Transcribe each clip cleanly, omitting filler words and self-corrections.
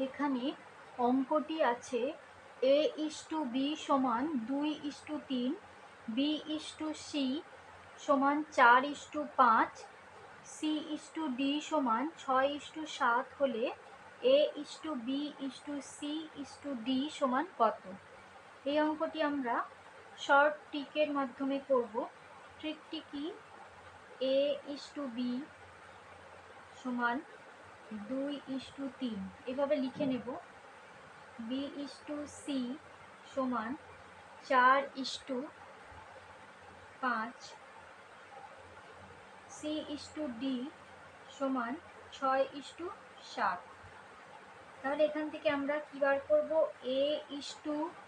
এখানে অঙ্কটি আছে a:b সমান 2:3, b:c সমান 4:5, c:d সমান 6:7 হলে a:b:c:d সমান কত? এই অঙ্কটি আমরা শর্ট ট্রিকের মাধ্যমে করব। ট্রিকটি কি? a:b সমান 2:3 এভাবে লিখে নেব। b:c সমান 4:5, c:d সমান 6:7। তাহলে এখান থেকে আমরা কি বার করব? a:b:c:d।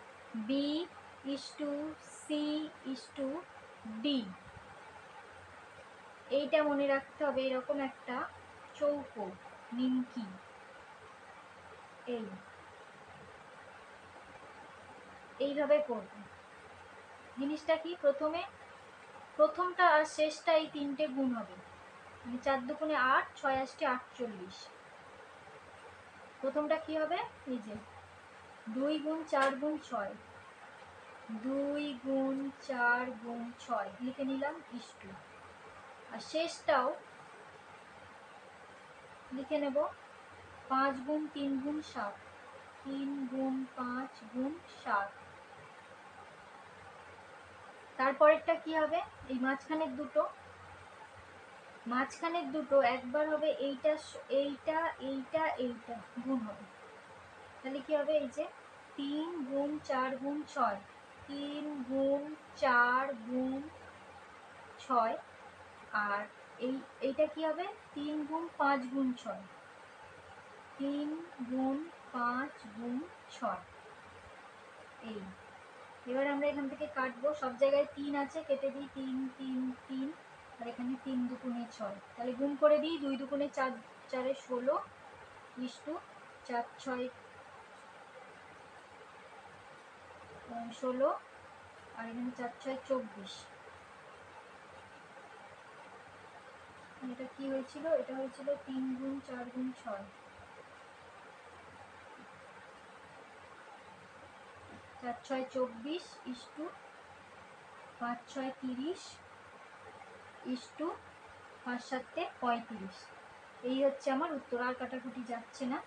এইটা মনে রাখতে হবে, এরকম একটা চৌকো নিমকি। এইভাবে করব। জিনিসটা কি? প্রথমটা আর শেষটা এই তিনটে গুণ হবে, মানে 4 দুগুণে 8, 6 8 48। প্রথমটা কি হবে? এই যে 2 গুণ 4 গুণ 6, 2 গুণ 4 গুণ 6 লিখে নিলাম ইস্টু। আর শেষটাও লিখে নেব 5 গুণ 3 গুণ 7, 3 গুণ 5 গুণ 7। তারপরেরটা কি হবে? এই মাঝখানের দুটো একবার হবে, এইটা এইটা এইটা এইটা গুণ হবে। তাহলে কি হবে? এই যে 3 গুণ 4 গুণ 6, 3 গুণ 4 গুণ 6। আর এইটা কি হবে? 3 গুণ 5 গুণ 6, 3 গুণ 5 গুণ 6। এই এবার আমরা এখান থেকে কাটবো, সব জায়গায় 3 আছে, কেটে দিই 3 3 3। আর এখানে 3 দুগুণে 6, তাহলে গুণ করে দিই। 2 দুগুণে 4, 4 16 ইস্টু 4 6 16, আর এখানে 4 6 24। এটা কি হয়েছিল? এটা হয়েছিল 3 গুণ 4 গুণ 6, 4 6 24 ইস্টু 5 6 30 ইস্টু 5 7 35। এই হচ্ছে আমার উত্তর। আর কাটাকুটি যাচ্ছে না,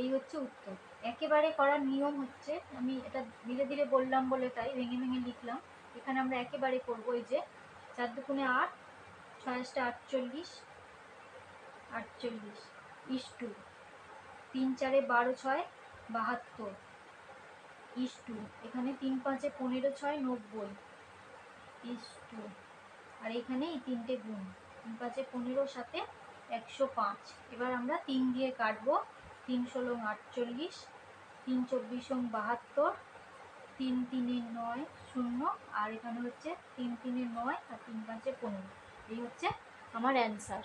এই হচ্ছে উত্তর। একেবারে করার নিয়ম হচ্ছে, আমি এটা ধীরে ধীরে বললাম বলে তাই ভেঙে ভেঙে লিখলাম। এখানে আমরা একেবারে করবো। এই যে 4 দুগুণে 8, 6 48 48 ইস্টু 3 4 12 6 72 ইস্টু এখানে 3 5 15 6 90 ইস্টু, আর এখানে এই তিনটে গুণ 3 5 15 7 105। এবার আমরা 3 দিয়ে কাটবো। 3 16 48, 3 24 72, 3 3 9 0, আর এখানে হচ্ছে 3 3 9 আর 3 5 15। এই হচ্ছে আমার অ্যান্সার।